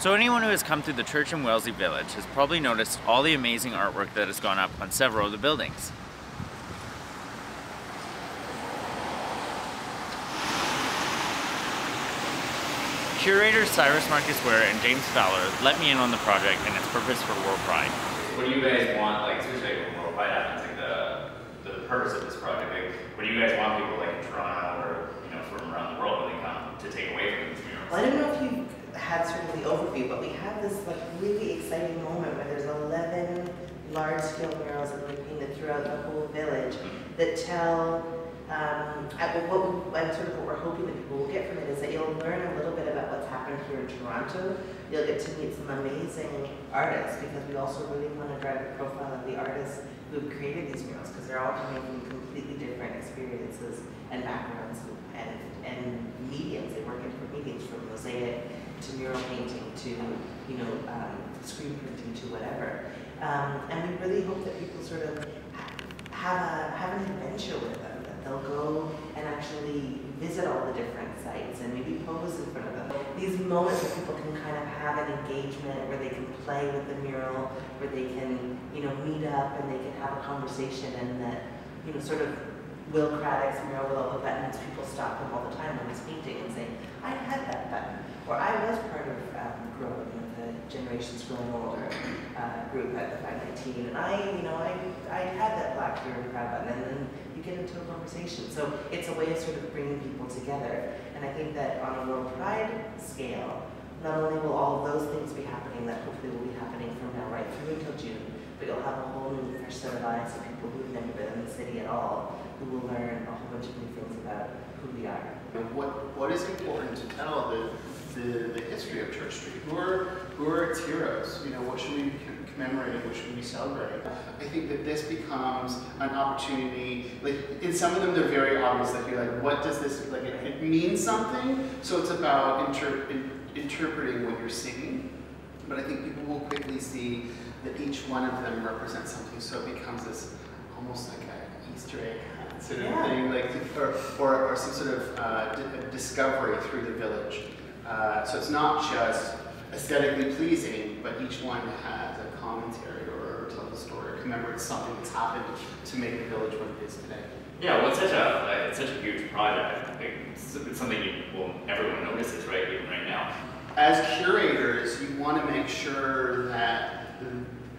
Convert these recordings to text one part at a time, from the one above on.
So anyone who has come through the Church and Wellesley Village has probably noticed all the amazing artwork that has gone up on several of the buildings. Curators Syrus, Ware, and James Fowler let me in on the project and its purpose for WorldPride. What do you guys want, like, especially when WorldPride happens, like the purpose of this project? Like, what do you guys want people like in Toronto or from around the world when they come to take away from these murals? Well, I don't know if you had sort of the overview, but we have this like really exciting moment where there's 11 large-scale murals that we painted throughout the whole village that tell. What we're hoping that people will get from it is that you'll learn a little bit about what's happened here in Toronto. You'll get to meet some amazing artists, because we also really want to drive the profile of the artists who have created these murals, because they're all coming from completely different experiences and backgrounds and mediums. They work in different mediums, from mosaic to mural painting to screen printing to whatever. And we really hope that people sort of have an adventure with them. They'll go and actually visit all the different sites and maybe pose in front of them. These moments where people can kind of have an engagement, where they can play with the mural, where they can, meet up and they can have a conversation, and that, sort of Will Craddock's mural with all the buttons, people stop him all the time when he's painting and say, I had that button. Or I was part of growing with the Generations Growing Older group at the 519, and I had that black Will Craddock button, and then you get into a conversation. So it's a way of sort of bringing people together. And I think that on a WorldPride scale, not only will all of those things be happening that hopefully will be happening from now right through until June, but you'll have a whole new fresh set of eyes of people who've never been in the city at all, who will learn a whole bunch of new things about who we are. What is important to tell the history of Church Street? Who are its heroes? What should we be commemorating? What should we be celebrating? I think that this becomes an opportunity. Like, in some of them, they're very obvious. Like, you're like, what does this like? It means something. So it's about interpreting what you're seeing. But I think people will quickly see that each one of them represents something. So it becomes this almost like an Easter egg sort of thing, like or some sort of discovery through the village. So it's not just aesthetically pleasing, but each one has a commentary or tells a story or commemorates something that's happened to make the village what it is today. Yeah, well, it's such a huge project. I think it's something everyone notices, right? Even right now. As curators, you want to make sure that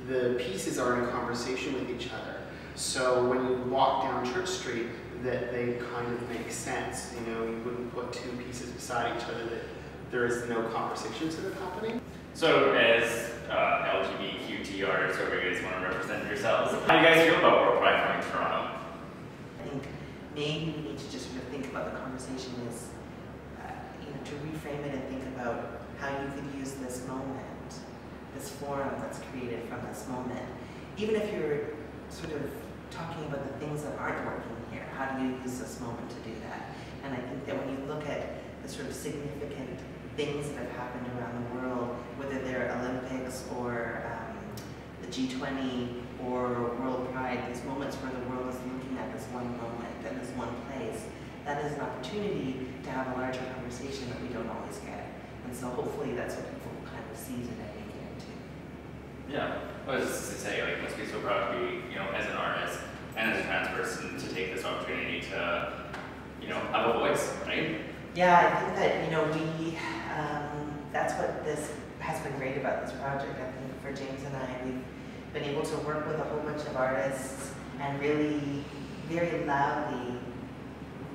the pieces are in conversation with each other. So when you walk down Church Street, that they kind of make sense. You wouldn't put two pieces beside each other that there is no conversation sort of happening. So as LGBTQT artists, or you guys want to represent yourselves, how do you guys feel about WorldPride coming to Toronto? I think maybe we need to just sort of think about the conversation as, to reframe it and think about how you could use this moment, this forum that's created from this moment. Even if you're sort of talking about the things that aren't working here, how do you use this moment to do that? And I think that when you look at the sort of significant things that have happened around the world, whether they're Olympics or the G20 or WorldPride, these moments where the world is looking at this one moment and this one place, that is an opportunity to have a larger conversation that we don't always get. And so hopefully that's what people will kind of seize and make it into. Yeah, I was just to say, like, must be so proud to be, as an artist and as a trans person, to take this opportunity to, have a voice, right? Yeah, I think that, that's what this has been great about this project. I think for James and I, we've been able to work with a whole bunch of artists and really very loudly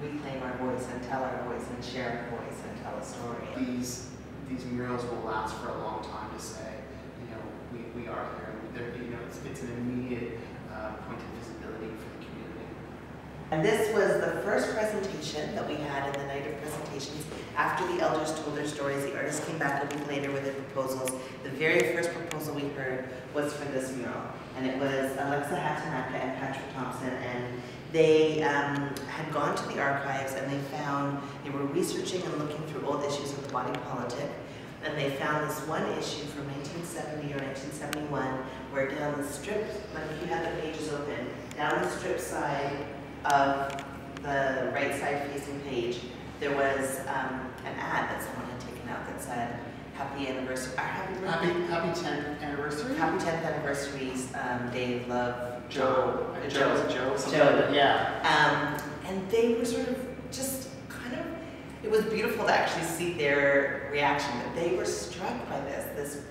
reclaim our voice and tell our voice and share our voice and tell a story. These murals will last for a long time to say, we are here. It's an immediate point of visibility for the community. And this was the first presentation that we had in the night of presentations. After the elders told their stories, the artists came back a week later with their proposals. The very first proposal we heard was for this mural. And it was Alexa Hatanaka and Patrick Thompson, and they had gone to the archives and they were researching and looking through old issues of the body politic. And they found this one issue from 1970 or 1971 where down the strip, like if you had the pages open, down the strip side of the right side facing page, there was an ad that someone had taken out that said, happy anniversary, happy birthday. Happy 10th anniversary. Happy 10th anniversaries, Dave, Love, Joe. Joe. Yeah. And they were sort of just kind of, it was beautiful to actually see their reaction, that they were struck by this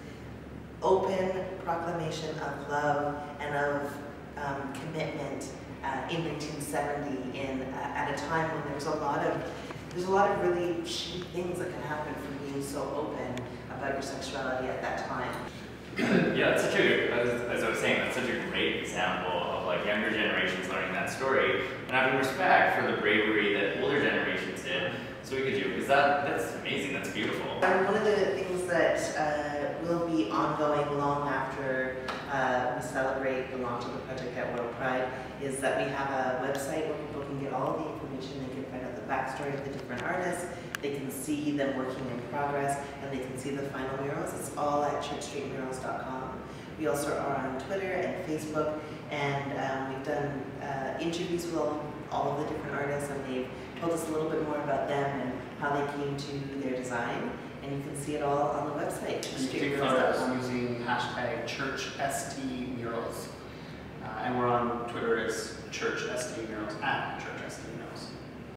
open proclamation of love and of commitment in 1970 at a time when there's a lot of really shitty things that can happen from being so open about your sexuality at that time. Yeah, it's such a, as I was saying, that's such a great example of like younger generations learning that story and having respect for the bravery that older generations did. So we could do, because that's amazing, that's beautiful. One of the things that will be ongoing long after we celebrate the launch of the project at WorldPride is that we have a website where people can get all the information. They can find out the backstory of the different artists. They can see them working in progress, and they can see the final murals. It's all at churchstreetmurals.com. We also are on Twitter and Facebook, and we've done interviews with all of the different artists, and they've told us a little bit more about them and how they came to their design. And you can see it all on the website, churchstreetmurals.com, using hashtag ChurchSTMurals. And we're on Twitter as ChurchSTMurals, at ChurchSTMurals.